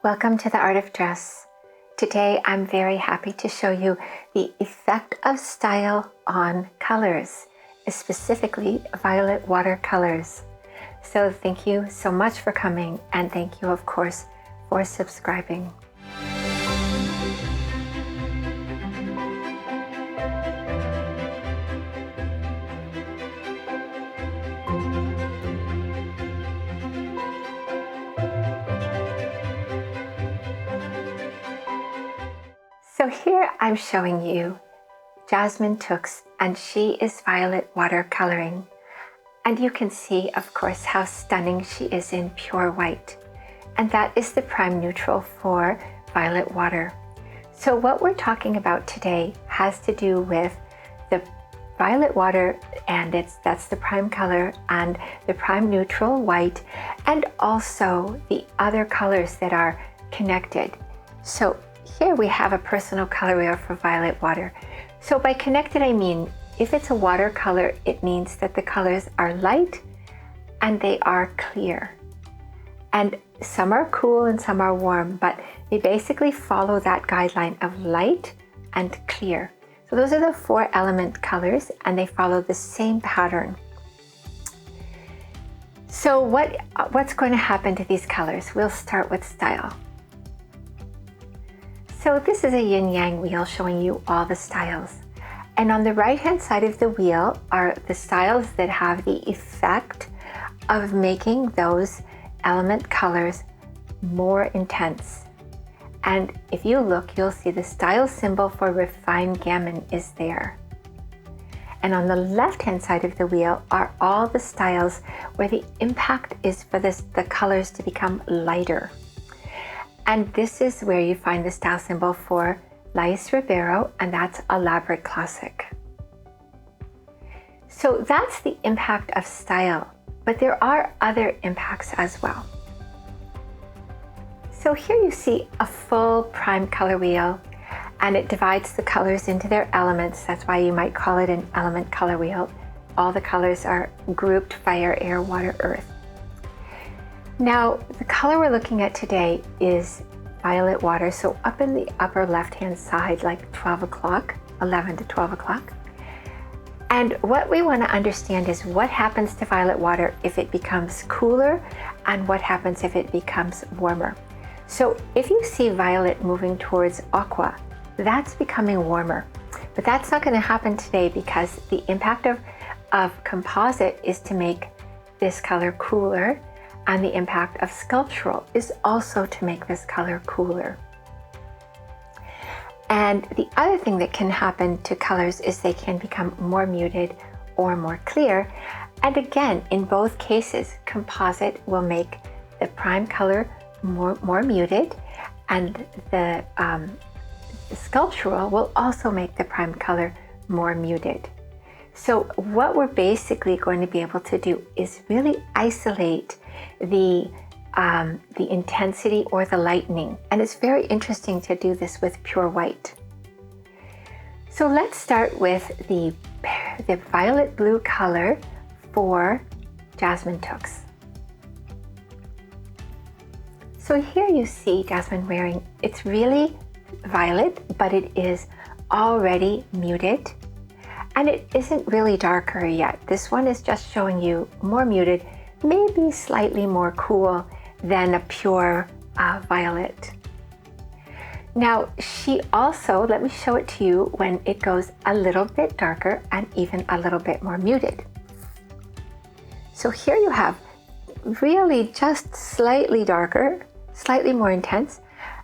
Welcome to the Art of Dress. Today I'm very happy to show you the effect of style on colors, specifically violet watercolors. So thank you so much for coming, and thank you of course for subscribing. So here I'm showing you Jasmine Tookes, and she is violet watercoloring. And you can see, of course, how stunning she is in pure white. And that is the prime neutral for violet water. So what we're talking about today has to do with the violet water, and that's the prime color, and the prime neutral white, and also the other colors that are connected. So here we have a personal color wheel for violet water. So by connected, I mean, if it's a watercolor, it means that the colors are light and they are clear. And some are cool and some are warm, but they basically follow that guideline of light and clear. So those are the 4 element colors, and they follow the same pattern. So what's going to happen to these colors? We'll start with style. So this is a yin-yang wheel showing you all the styles. And on the right-hand side of the wheel are the styles that have the effect of making those element colors more intense. And if you look, you'll see the style symbol for refined gamine is there. And on the left-hand side of the wheel are all the styles where the impact is for the colors to become lighter. And this is where you find the style symbol for Lais Ribeiro, and that's elaborate classic. So that's the impact of style, but there are other impacts as well. So here you see a full prime color wheel, and it divides the colors into their elements. That's why you might call it an element color wheel. All the colors are grouped: fire, air, water, earth. Now, the color we're looking at today is violet water. So up in the upper left-hand side, like 12 o'clock, 11 to 12 o'clock. And what we want to understand is what happens to violet water if it becomes cooler, and what happens if it becomes warmer. So if you see violet moving towards aqua, that's becoming warmer. But that's not going to happen today, because the impact of composite is to make this color cooler, and the impact of sculptural is also to make this color cooler. And the other thing that can happen to colors is they can become more muted or more clear. And again, in both cases, composite will make the prime color more muted, and the sculptural will also make the prime color more muted. So what we're basically going to be able to do is really isolate the intensity or the lightening. And it's very interesting to do this with pure white. So let's start with the violet blue color for Jasmine Tookes. So here you see Jasmine wearing, it's really violet, but it is already muted. And it isn't really darker yet. This one is just showing you more muted, maybe slightly more cool than a pure violet. Now, she also, let me show it to you when it goes a little bit darker and even a little bit more muted. So here you have really just slightly darker, slightly more intense,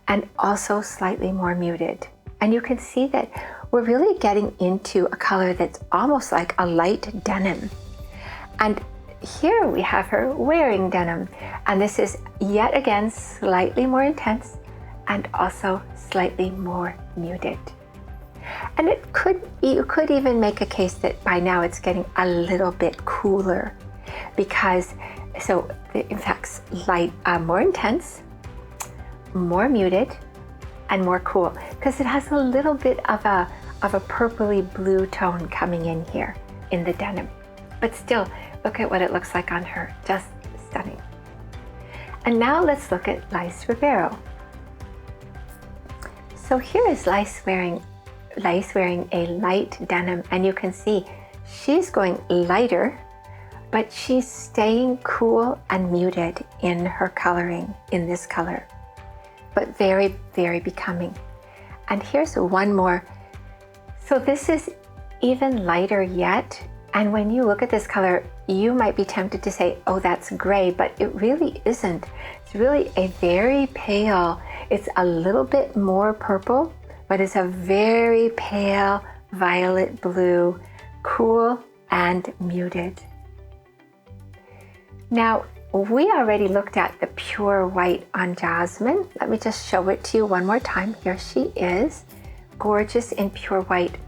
and also slightly more muted. And you can see that we're really getting into a color that's almost like a light denim. And here we have her wearing denim, and this is yet again slightly more intense and also slightly more muted. And you could even make a case that by now it's getting a little bit cooler, because so the effects light, more intense, more muted, and more cool, because it has a little bit of a purpley blue tone coming in here in the denim. But still, look at what it looks like on her, just stunning. And now let's look at Lais Ribeiro. So here is Lais wearing a light denim, and you can see she's going lighter, but she's staying cool and muted in her coloring in this color, but very, very becoming. And here's one more. So this is even lighter yet. And when you look at this color, you might be tempted to say, oh, that's gray, but it really isn't. It's really a very pale, it's a little bit more purple, but it's a very pale violet blue, cool and muted. Now, we already looked at the pure white on Jasmine. Let me just show it to you one more time. Here she is, gorgeous in pure white.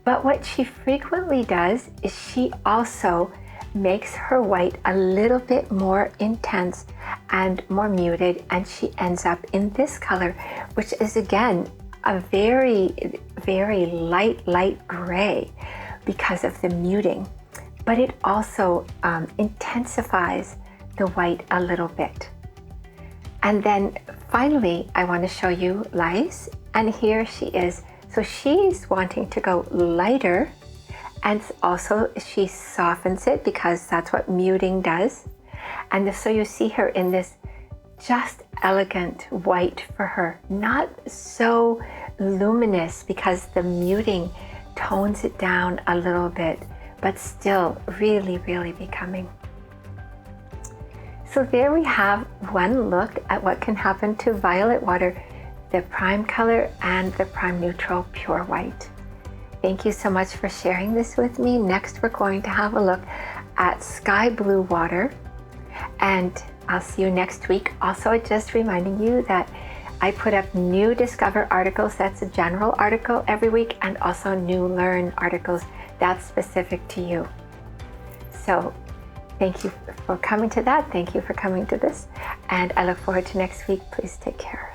But what she frequently does is she also makes her white a little bit more intense and more muted, and she ends up in this color, which is again a very, very light gray because of the muting. But it also intensifies the white a little bit. And then finally, I want to show you Lais, and here she is. So she's wanting to go lighter, and also she softens it because that's what muting does. And so you see her in this just elegant white for her, not so luminous because the muting tones it down a little bit, but still really, really becoming. So there we have one look at what can happen to violet water, the prime color and the prime neutral pure white. Thank you so much for sharing this with me. Next, we're going to have a look at sky blue water, and I'll see you next week. Also, just reminding you that I put up new Discover articles. That's a general article every week, and also new Learn articles that's specific to you. So thank you for coming to that. Thank you for coming to this, and I look forward to next week. Please take care.